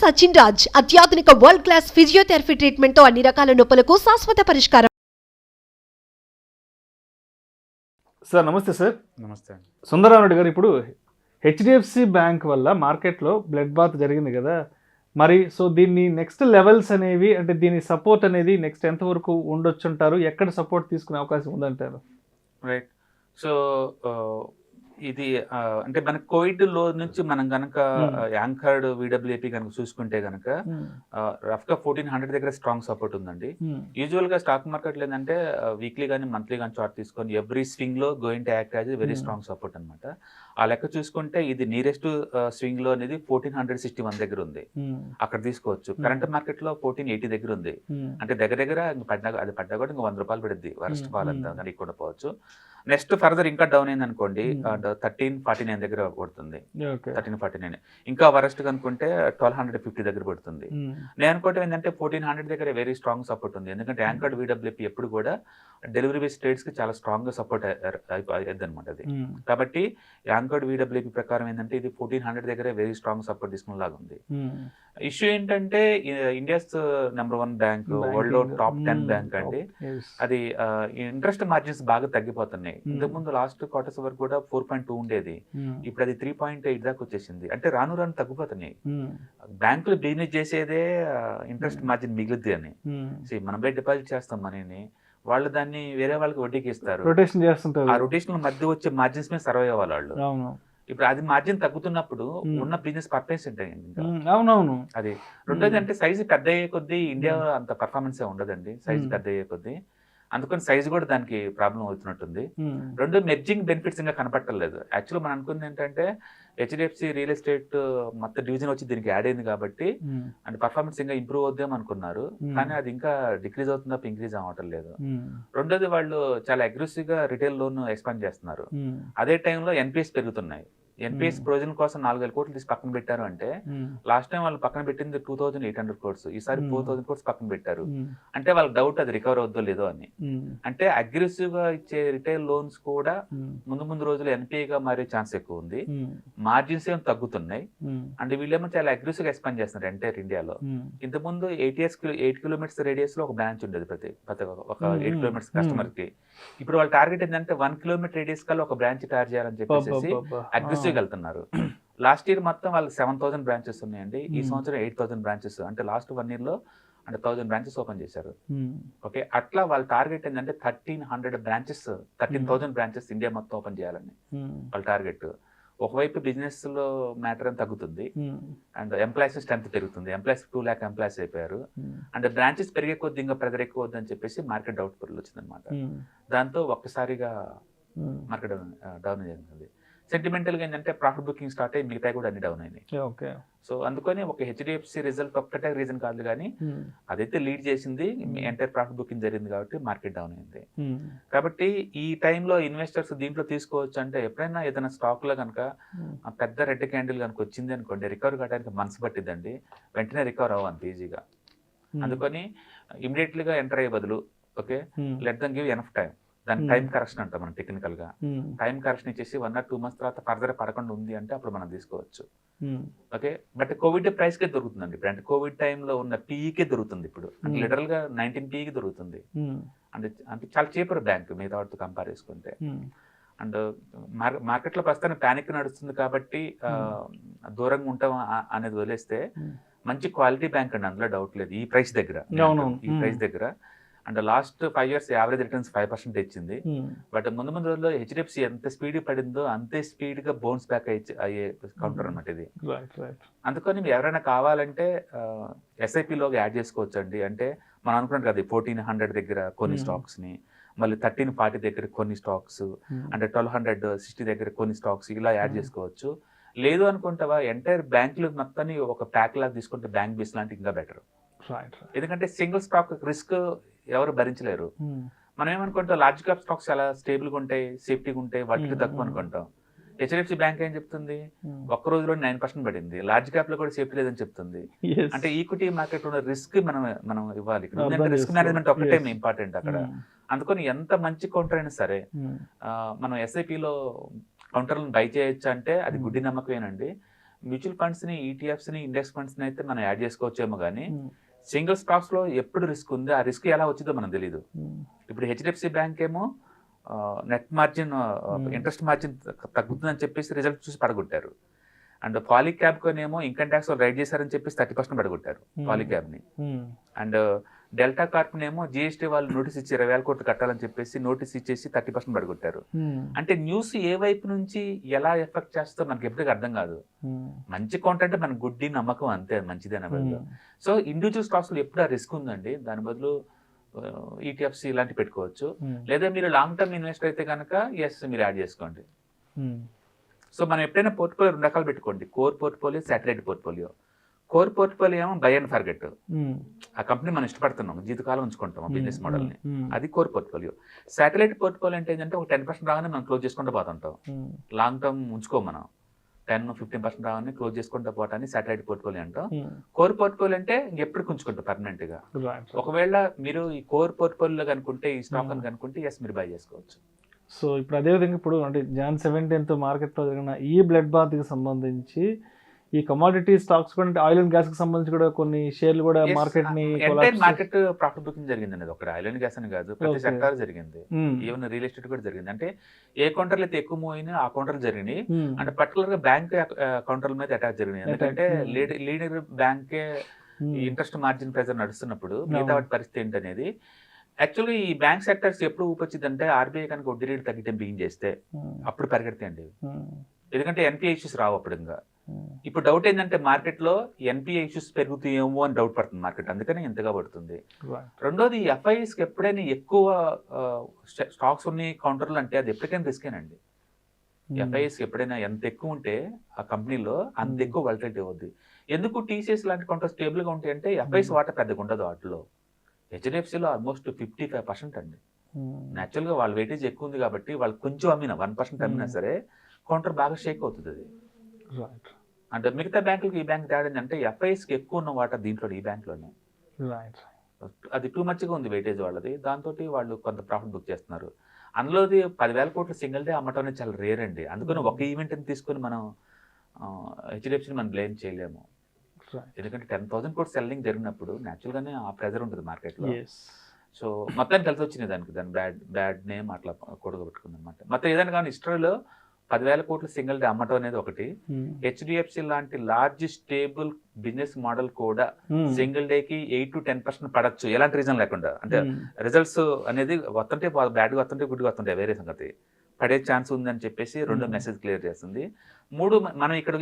సచిన్ రాజ్ అత్యాధునిక world class physiotherapy treatment తో అన్ని రకాల నొప్పులకు శాశ్వత పరిష్కారం. సార్ నమస్తే సార్. నమస్తే అండి. సుందరరామరెడ్డి గారు, ఇప్పుడు హెచ్డిఎఫ్సి బ్యాంక్ వల్ల మార్కెట్లో బ్లడ్ బాత్ జరిగింది కదా, మరి సో దీన్ని నెక్స్ట్ లెవెల్స్ అనేవి, అంటే దీని సపోర్ట్ అనేది నెక్స్ట్ ఎంతవరకు ఉండొచ్చుంటారు, ఎక్కడ సపోర్ట్ తీసుకునే అవకాశం ఉందంటారు? రైట్. సో ఇది అంటే మన కోవిడ్ లో నుంచి మనం కనుక యాంకర్డ్ విడబ్ల్యూఏపీ కనుక చూసుకుంటే కనుక రఫ్గా 1400 దగ్గర స్ట్రాంగ్ సపోర్ట్ ఉందండి. యూజువల్ గా స్టాక్ మార్కెట్ ఏంటంటే వీక్లీ కానీ మంత్లీ కానీ చార్ట్ తీసుకొని ఎవ్రీ స్వింగ్ లో going to act as very strong support అనమాట. ఆ లెక్క చూసుకుంటే ఇది నియరెస్ట్ స్వింగ్ లో అనేది 1461 దగ్గర ఉంది, అక్కడ తీసుకోవచ్చు. కరెంట్ మార్కెట్ లో 1480 దగ్గర ఉంది, అంటే దగ్గర దగ్గర అది పడ్డా కూడా ఇంకా 100 రూపాయలు పడుద్ది వరస్ట్ ఫాల్ అంతా, కానీ కూడా పోవచ్చు. నెక్స్ట్ ఫర్దర్ ఇంకా డౌన్ అయింది అనుకోండి 1349 దగ్గర పడుతుంది, 1349. ఇంకా వరస్ట్ అనుకుంటే 1250 దగ్గర పడుతుంది. నేను అనుకోవటం ఏంటంటే 1400 దగ్గర వెరీ స్ట్రాంగ్ సపోర్ట్ ఉంది, ఎందుకంటే యాంకర్డ్ విడబ్ల్యూపీ ఎప్పుడు కూడా డెలివరీ బేస్డ్ ట్రేడ్స్ కి చాలా స్ట్రాంగ్ గా సపోర్ట్ అయ్యద్ది అనమాట అది. కాబట్టి యాంకర్డ్ విడబ్ల్యూపీ ప్రకారం ఏంటంటే ఇది 1400 దగ్గర వెరీ స్ట్రాంగ్ సపోర్ట్ తీసుకునే లాగా ఉంది. ఇష్యూ ఏంటంటే ఇండియాస్ నెంబర్ 1 బ్యాంక్, వరల్డ్ లో టాప్ 10 బ్యాంక్ అండి. అది ఇంట్రెస్ట్ మార్జిన్స్ బాగా తగ్గిపోతున్నాయి. ఇంతకుముందు లాస్ట్ క్వార్టర్స్ వరకు కూడా 4.2 ఉండేది, ఇప్పుడు అది 3.8 దాకా వచ్చేసింది. అంటే రాను రాను తగ్గిపోతున్నాయి. బ్యాంకులు బిజినెస్ చేసేదే ఇంట్రెస్ట్ మార్జిన్ మిగిలిద్ది అని. మనం బయట డిపాజిట్ చేస్తాం మనీని, వాళ్ళు దాన్ని వేరే వాళ్ళకి వడ్డీకి ఇస్తారు, రొటేషన్ చేస్తుంటారు. ఆ రొటేషన్ మధ్య వచ్చే మార్జిన్స్ మీద సర్వే అవ్వాలి వాళ్ళు. ఇప్పుడు అది మార్జిన్ తగ్గుతున్నప్పుడు ఉన్న బిజినెస్ పర్ఫార్మెన్స్ ఉంటాయి. అవునవును. అది రెండోది అంటే సైజు పెద్ద అయ్యే కొద్దీ ఇండియా అంత పర్ఫార్మెన్స్ ఉండదండి, సైజు పెద్ద అయ్యే కొద్దీ. అందుకని సైజు కూడా దానికి ప్రాబ్లం అవుతున్నట్టుంది. రెండు మెర్జింగ్ బెనిఫిట్స్ ఇంకా కనపట్టలేదు. యాక్చువల్ మనం అనుకుంది ఏంటంటే హెచ్డిఎఫ్సి రియల్ ఎస్టేట్ మొత్తం డివిజన్ వచ్చి దీనికి యాడ్ అయింది కాబట్టి అంటే పర్ఫార్మెన్స్ ఇంకా ఇంప్రూవ్ అవుద్దాం అనుకున్నారు, కానీ అది ఇంకా డిక్రీజ్ అవుతుంది తప్ప ఇంక్రీజ్ అవ్వటం లేదు. రెండోది వాళ్ళు చాలా అగ్రెసివ్ గా రిటైల్ లోన్ ఎక్స్పాండ్ చేస్తున్నారు, అదే టైంలో ఎన్పిఎస్ పెరుగుతున్నాయి. ఎన్పిఎస్ ప్రొవిజన్ కోసం 4000 కోట్లు తీసి పక్కన పెట్టారు అంటే లాస్ట్ టైం వాళ్ళు పక్కన పెట్టింది 2800 crores, ఈసారి 4000 crores పక్కన పెట్టారు. అంటే వాళ్ళకి డౌట్ అది రికవర్ అవుద్దో లేదో అని. అంటే అగ్రెసివ్ గా ఇచ్చే రిటైల్ లోన్స్ కూడా ముందు రోజులు ఎన్పిఏగా మారే ఛాన్స్ ఎక్కువ ఉంది. మార్జిన్స్ ఏమో తగ్గుతున్నాయి, అండ్ వీళ్ళేమో చాలా అగ్రెసివ్ గా ఎక్స్పాండ్ చేస్తున్నారు ఎంటైర్ ఇండియాలో. ఇంతకుముందు 8 kilometers రేడియస్ లో ఒక బ్రాంచ్ ఉండేది ప్రతి ఒక 8 kilometers కస్టమర్ కి. ఇప్పుడు వాళ్ళ టార్గెట్ ఏంటంటే 1 kilometer రేడియస్ కల్లా ఒక బ్రాంచ్ తయారు చేయాలని చెప్పేసి అగ్రెసివ్ వెళ్తున్నారు. లాస్ట్ ఇయర్ మొత్తం వాళ్ళకి 7000 బ్రాంచెస్ ఉన్నాయండి, ఈ సంవత్సరం 8000 బ్రాంచెస్. అంటే లాస్ట్ 1 year లో అంటే 1000 బ్రాంచెస్ ఓపెన్ చేశారు. ఓకే, అట్లా వాళ్ళ టార్గెట్ ఏంటంటే 1300 బ్రాంచెస్, 13,000 బ్రాంచెస్ ఇండియా మొత్తం ఓపెన్ చేయాలని వాళ్ళ టార్గెట్. ఒకవైపు బిజినెస్ లో మ్యాటర్ అని తగ్గుతుంది, అండ్ ఎంప్లాయీస్ స్ట్రెంత్ పెరుగుతుంది. ఎంప్లాయీస్ 2 lakh ఎంప్లాయీస్ అయిపోయారు, అండ్ బ్రాంచెస్ పెరిగే కొద్ది ఇంకా ప్రెజర్ ఎక్కువ వద్దని చెప్పేసి మార్కెట్ డౌట్ వచ్చింది అనమాట. దాంతో ఒక్కసారిగా మార్కెట్ డౌన్ జరిగింది. సెంటిమెంటల్ గా ఏంటంటే ప్రాఫిట్ బుకింగ్ స్టార్ట్ అయ్యి మిగతా కూడా అన్ని డౌన్ అయినాయి. సో అందుకని ఒక హెచ్డిఎఫ్సి రిజల్ట్ ఒక్కటే రీజన్ కాదు, కానీ అదైతే లీడ్ చేసింది, ఎంటైర్ ప్రాఫిట్ బుకింగ్ జరిగింది కాబట్టి మార్కెట్ డౌన్ అయింది. కాబట్టి ఈ టైంలో ఇన్వెస్టర్స్ దీంట్లో తీసుకోవచ్చు అంటే ఎప్పుడైనా ఏదైనా స్టాక్ లో కనుక పెద్ద రెడ్ క్యాండిల్ కనుక వచ్చింది అనుకోండి, రికవర్ కావడానికి మనసు పట్టిద్దండి, వెంటనే రికవర్ అవ్వంత ఈజీగా. అందుకని ఇమీడియట్లీ గా ఎంటర్ అయ్యే బదులు okay let them give enough time. దాని టైం కరెక్షన్ అంటాం మనం టెక్నికల్ గా. టైం కరెక్షన్ ఇచ్చేసి 1 or 2 months తర్వాత ఫర్దర్ పడకుండా ఉంది అంటే అప్పుడు మనం తీసుకోవచ్చు. ఓకే, బట్ కోవిడ్ ప్రైస్ కే దొరుకుతుందండి ఇప్పుడు. అంటే కోవిడ్ టైంలో ఉన్న పీఈకే దొరుకుతుంది ఇప్పుడు, అంటే లిటరల్ గా 19 PE దొరుకుతుంది. అంటే చాలా చీపర్ బ్యాంక్ మిగతా వాటితో కంపేర్ చేసుకుంటే. అండ్ మార్కెట్ లో ప్రస్తుతానికి ప్యానిక్ నడుస్తుంది కాబట్టి దూరంగా ఉంటాం అనేది వదిలేస్తే మంచి క్వాలిటీ బ్యాంక్ అండి, అందులో డౌట్ లేదు. ఈ ప్రైస్ దగ్గర and last 5 years average returns 5% ఇచ్చింది. బట్ ముందు రోజుల్లో హెచ్డిఎఫ్సి ఎంత స్పీడ్ పడిందో అంతే స్పీడ్ గా బౌన్స్ బ్యాక్ అయ్యే కౌంటర్ అనమాట ఇది. అందుకని మీరు ఎవరైనా కావాలంటే ఎస్ఐపిలో యాడ్ చేసుకోవచ్చు అండి. అంటే మనం అనుకున్నాం కదా 1400 దగ్గర కొన్ని స్టాక్స్ ని, మళ్ళీ 1340 దగ్గర కొన్ని స్టాక్స్, అంటే 1260 దగ్గర కొన్ని స్టాక్స్, ఇలా యాడ్ చేసుకోవచ్చు. లేదు అనుకుంటావా ఎంటైర్ బ్యాంకులు మొత్తాన్ని ఒక ప్యాక్ లాగా తీసుకుంటే బ్యాంక్ బేస్ లాంటి ఇంకా బెటర్. ఎందుకంటే సింగిల్ స్టాక్ రిస్క్ ఎవరు భరించలేరు. మనం ఏమనుకుంటాం లార్జ్ క్యాప్ స్టాక్స్ చాలా స్టేబుల్ గా ఉంటాయి, సేఫ్టీగా ఉంటాయి, వాటికి తక్కువ అనుకుంటాం. హెచ్డిఎఫ్సి బ్యాంక్ ఏం చెప్తుంది, ఒక్క రోజులో 9% పడింది, లార్జ్ క్యాప్ లో కూడా సేఫ్టీ లేదని చెప్తుంది. అంటే ఈక్విటీ మార్కెట్ లో రిస్క్ మనం ఇవ్వాలి. రిస్క్ మేనేజ్మెంట్ ఒకటే ఇంపార్టెంట్ అక్కడ. అందుకని ఎంత మంచి కౌంటర్ అయినా సరే మనం ఎస్ఐపిలో కౌంటర్లను బై చేయొచ్చు అంటే అది గుడ్డి నమ్మకమేనండి. మ్యూచువల్ ఫండ్స్ ని ఈటీఎఫ్స్ ని ఇండెక్స్ ఫండ్స్ ని అయితే మనం యాడ్ చేసుకోవచ్చేమో కానీ సింగిల్ స్టాక్స్ లో ఎప్పుడు రిస్క్ ఉంది, ఆ రిస్క్ ఎలా వచ్చిందో మనకు తెలియదు. ఇప్పుడు హెచ్డిఎఫ్సి బ్యాంక్ ఏమో నెట్ మార్జిన్ ఇంట్రెస్ట్ మార్జిన్ తగ్గుతుందని చెప్పేసి రిజల్ట్ చూసి పడగొట్టారు. అండ్ పాలిక్యాబ్ ఏమో ఇన్కమ్ ట్యాక్స్ రైడ్ చేశారని చెప్పేసి 30% పడగొట్టారు పాలిక్యాబ్ ని. అండ్ డెల్టా కార్ప్ ఏమో జిఎస్టీ వాళ్ళు నోటీస్ ఇచ్చి 20,000 కోట్లు కట్టాలని చెప్పేసి నోటీస్ ఇచ్చేసి 30% పడగొట్టారు. అంటే న్యూస్ ఏ వైపు నుంచి ఎలా ఎఫెక్ట్ చేస్తో మనకి ఎప్పటికీ అర్థం కాదు. మంచి కాంటెంట్ మన గుడ్డి నమ్మకం అంతే, మంచిదేనా బదులు. సో ఇండివిజువల్ స్టాక్స్ లో ఎప్పుడు ఆ రిస్క్ ఉందండి, దాని బదులు ఈటీఎఫ్సి ఇలాంటి పెట్టుకోవచ్చు. లేదా మీరు లాంగ్ టర్మ్ ఇన్వెస్టర్ అయితే కనుక ఎస్ మీరు యాడ్ చేసుకోండి. సో మనం ఎప్పుడైనా పోర్ట్ఫోలియో 2 రకాలు పెట్టుకోండి, core portfolio, satellite portfolio. Core portfolio ఏమో బై అండ్ ఫర్గెట్, ఆ కంపెనీ మనం ఇష్టపడుతున్నాం, జీవితకాలం ఉంచుకుంటాం బిజినెస్ మోడల్ని, అది కోర్ పోర్ట్ఫోలియో. శాటిలైట్ పోర్ట్ఫోలియో అంటే ఏంటంటే ఒక 10% రాగానే మనం క్లోజ్ చేసుకుంటూ పోతుంటాం, లాంగ్ టర్మ్ ఉంచుకోం మనం, 10-15% రాగానే క్లోజ్ చేసుకుంటూ పోవటాన్ని శాటిలైట్ పోర్ట్ఫోలియో అంటాం. కోర్ పోర్ట్ఫోలియో అంటే ఎప్పటికి ఉంచుకుంటాం పర్మనెంట్ గా. ఒకవేళ మీరు ఈ కోర్ పోర్ట్ఫోలియో కనుకుంటే, ఈ స్టాక్ అని కనుకుంటే ఎస్ మీరు బై చేసుకోవచ్చు. సో ఇప్పుడు అదేవిధంగా ఇప్పుడు అంటే Jan 17th మార్కెట్లో జరిగిన ఈ బ్లడ్ బాత్కి సంబంధించి ఈ కమాడిటీ స్టాక్స్ కూడా, అంటే ఆయిల్ అండ్ గ్యాస్ కి సంబంధించి కూడా కొన్ని షేర్లు కూడా మార్కెట్ ని మార్కెట్ ప్రాఫిట్ బుకింగ్ జరిగింది అనేది ఒకటి ఆయిల్ అండ్ గ్యాస్ అని కాదు, ప్రతి సెక్టార్ జరిగింది. ఈవెన్ రియల్ ఎస్టేట్ కూడా జరిగింది. అంటే ఏ కౌంటర్లు అయితే ఎక్కువ మూవ్ అయినా ఆ కౌంటర్లు జరిగినాయి. అంటే పర్టికులర్ గా బ్యాంక్ కౌంటర్ల మీద అటాక్ జరిగినాయి. ఎందుకంటే లీడర్ బ్యాంకే ఇంట్రెస్ట్ మార్జిన్ ప్రెజర్ నడుస్తున్నప్పుడు మిగతా వాటి పరిస్థితి ఏంటనేది. యాక్చువల్గా ఈ బ్యాంక్ సెక్టర్స్ ఎప్పుడు ఊపొచ్చిందంటే ఆర్బీఐ కనుక వడ్డీ రేటు తగ్గితే బిగిన్ చేస్తే అప్పుడు పరిగెడతాయండి. ఎందుకంటే ఎన్పిఐ ఇష్యూస్ రావు అప్పుడు. ఇంకా ఇప్పుడు డౌట్ ఏంటంటే మార్కెట్లో ఎన్పిఐ ఇష్యూస్ పెరుగుతాయేమో అని డౌట్ పడుతుంది మార్కెట్, అందుకని ఎంతగా పడుతుంది. రెండోది ఎఫ్ఐఎస్కి ఎప్పుడైనా ఎక్కువ స్టాక్స్ ఉన్నాయి కౌంటర్లు అంటే అది ఎప్పటికైనా రిస్కేనండి. ఎఫ్ఐఎస్కి ఎప్పుడైనా ఎంత ఎక్కువ ఉంటే ఆ కంపెనీలో అంత ఎక్కువ వాలటిలిటీ అవుద్ది. ఎందుకు టీసీఎస్ లాంటి కౌంటర్ స్టేబుల్గా ఉంటాయి అంటే ఎఫ్ఐఎస్ వాటా పెద్దగా ఉండదు వాటిలో. హెచ్డిఎఫ్సిలో ఆల్మోస్ట్ 55% అండి. న్యాచురల్గా వాళ్ళ వెయిటేజ్ ఎక్కువ ఉంది కాబట్టి వాళ్ళు కొంచెం అమ్మినా 1% అమ్మినా సరే కౌంటర్ బాగా షేక్ అవుతుంది అది. అంటే మిగతా బ్యాంకులకి ఈ బ్యాంక్ తేడా అంటే ఎఫ్ఐఎస్కి ఎక్కువ ఉన్న వాటా దీంట్లో ఈ బ్యాంక్లోనే, అది టూ మచ్గా ఉంది వెయిటేజ్ వాళ్ళది. దాంతో వాళ్ళు కొంత ప్రాఫిట్ బుక్ చేస్తున్నారు. అందులోది 10,000 కోట్లు సింగిల్ డే అమ్మటం అనేది చాలా రేర్ అండి. అందుకని ఒక ఈవెంట్ని తీసుకొని మనం హెచ్డిఎఫ్సిని మనం బ్లేమ్ చేయలేము. ఎందుకంటే 10,000 కోట్స్ సెల్లింగ్ జరిగినప్పుడు న్యాచురల్గానే ఆ ప్రెజర్ ఉంటుంది మార్కెట్లో. సో మొత్తం కలిసి వచ్చింది దానికి, దాని బ్యాడ్ నేమ్ అట్లా కూడగబెట్టుకుంది అనమాట. మొత్తం ఏదైనా కానీ హిస్టరీలో 10,000 కోట్లు సింగిల్ డే అమ్మటం అనేది ఒకటి. హెచ్డిఎఫ్సి లాంటి లార్జ్ స్టేబుల్ బిజినెస్ మోడల్ కూడా సింగిల్ డేకి 8 to 10% పడచ్చు, ఎలాంటి రీజన్ లేకుండా. అంటే రిజల్ట్స్ అనేది వస్తుంటే బ్యాడ్గా వస్తుంటే గుడ్గా వస్తుంటే వేరే సంగతి, పడే ఛాన్స్ ఉందని చెప్పేసి రెండు మెసేజ్ క్లియర్ చేస్తుంది. 3 మనం ఇక్కడ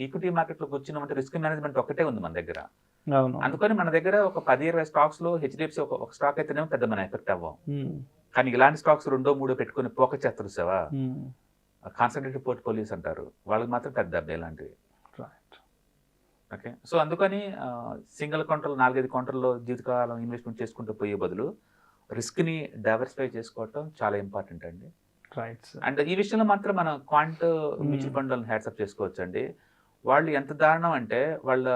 ఈక్విటీ మార్కెట్లోకి వచ్చినామంటే రిస్క్ మేనేజ్మెంట్ ఒకటే ఉంది మన దగ్గర. అందుకని మన దగ్గర ఒక 10-20 స్టాక్స్ లో హెచ్డిఎఫ్సి ఒక స్టాక్ అయితేనేమో పెద్ద మన ఎఫెక్ట్ అవ్వం. కానీ ఇలాంటి స్టాక్స్ 2-3 పెట్టుకుని ఫోకస్ చేస్తారు సేవా, కాన్సన్ట్రేటెడ్ పోర్ట్ఫోలియోస్ అంటారు, వాళ్ళకి మాత్రం పెద్ద అబ్బాయి లాంటివి. ఓకే, సో అందుకని సింగిల్ కౌంటర్లు 4-5 కౌంటర్లో జీవితకాలం ఇన్వెస్ట్మెంట్ చేసుకుంటూ పోయే బదులు రిస్క్ని డైవర్సిఫై చేసుకోవటం చాలా ఇంపార్టెంట్ అండి. అండ్ ఈ విషయంలో మాత్రం మనం క్వాంట్ మ్యూచువల్ ఫండ్ వాళ్ళని హ్యాట్సప్ చేసుకోవచ్చు అండి. వాళ్ళు ఎంత దారుణం అంటే వాళ్ళ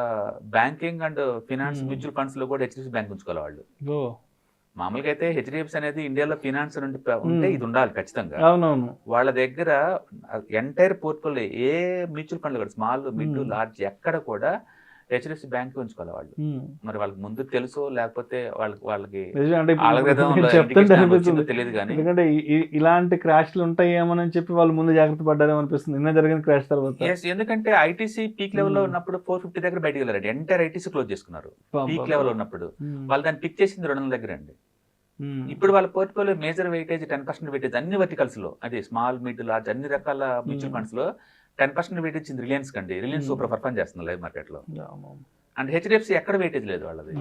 banking and finance mutual funds లో కూడా హెచ్డిఎఫ్సి బ్యాంక్ ఉంచుకోవాలి వాళ్ళు. మామూలుగా అయితే హెచ్డిఎఫ్సి అనేది ఇండియాలో ఫినాన్స్ నుండి ఉంటే ఇది ఉండాలి ఖచ్చితంగా. వాళ్ళ దగ్గర ఎంటైర్ పోర్ట్ఫోలియో ఏ మ్యూచువల్ ఫండ్ కూడా స్మాల్, మిడ్, లార్జ్ ఎక్కడ కూడా హెచ్డిఎఫ్సి బ్యాంక్ ఉంచుకోవాలి వాళ్ళు. మరి వాళ్ళకి ముందు తెలుసో లేకపోతే వాళ్ళకి తెలియదు కానీ ఎందుకంటే ఇలాంటి క్రాష్లు ఉంటాయేమోనని చెప్పి వాళ్ళు ముందు జాగ్రత్త పడ్డారేమో అనిపిస్తుంది నిన్న జరిగిన క్రాష్ తర్వాత. ఎందుకంటే ఐటీసీ పీక్ లెవెల్ లో ఉన్నప్పుడు 450 దగ్గర బయటకు వెళ్ళారండి, ఎంటైర్ ఐటీసీ క్లోజ్ చేసుకున్నారు పీక్ లెవెల్ ఉన్నప్పుడు. వాళ్ళు దాన్ని పిక్ చేసింది 200 దగ్గర అండి. ఇప్పుడు వాళ్ళ పోర్ట్ఫోలియో మేజర్ వెయిటేజ్ 10% వెయిటేజ్ అన్ని వర్టికల్స్ లో, అంటే స్మాల్, మిడ్, లార్జ్ అన్ని రకాల మ్యూచువల్ ఫండ్స్ లో 10% వెయిటేజ్ ఇచ్చింది రిలయన్స్ కండి. రిలయన్స్ సూపర్ పర్ఫార్మ్ చేస్తుంది లైవ్ మార్కెట్ లో. అండ్ హెచ్డిఎఫ్సి ఎక్కడ వెయిటేజ్ లేదు వాళ్ళది.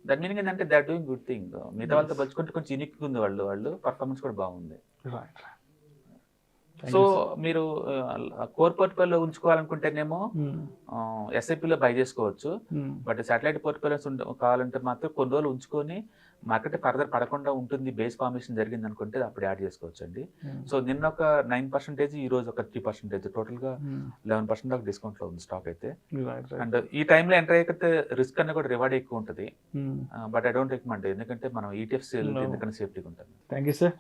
దాని మీనింగ్ ఏంటంటే they are doing good thing. మిగతా వాళ్ళతో పలుచుకుంటే కొంచెం యూనిక్ ఉంది వాళ్ళు పర్ఫార్మెన్స్ కూడా బాగుంది. సో మీరు కోర్ పోర్ట్ఫోలియో ఉంచుకోవాలనుకుంటేనేమో ఎస్ఐపిలో బై చేసుకోవచ్చు. బట్ శాటిలైట్ పోర్ట్ఫోలియోస్ కావాలంటే మాత్రం కొన్ని రోజులు ఉంచుకొని మార్కెట్ ఫర్దర్ పడకుండా ఉంటుంది, బేస్ ఫార్మేషన్ జరిగింది అనుకుంటే అప్పుడు యాడ్ చేసుకోవచ్చు అండి. సో నిన్న ఒక 9%, ఈ రోజు ఒక 3%, టోటల్ గా 11% దాకా డిస్కౌంట్ లో ఉంది స్టాక్ అయితే. అండ్ ఈ టైంలో ఎంటర్ అయ్యకపోతే రిస్క్ అన్న కూడా రివార్డ్ ఎక్కువ ఉంటుంది. బట్ ఐ డోంట్ రికమెండ్, ఎందుకంటే మనం ఈటీఎఫ్స్ ఎందుకంటే సేఫ్టీగా ఉంటుంది. Thank you sir.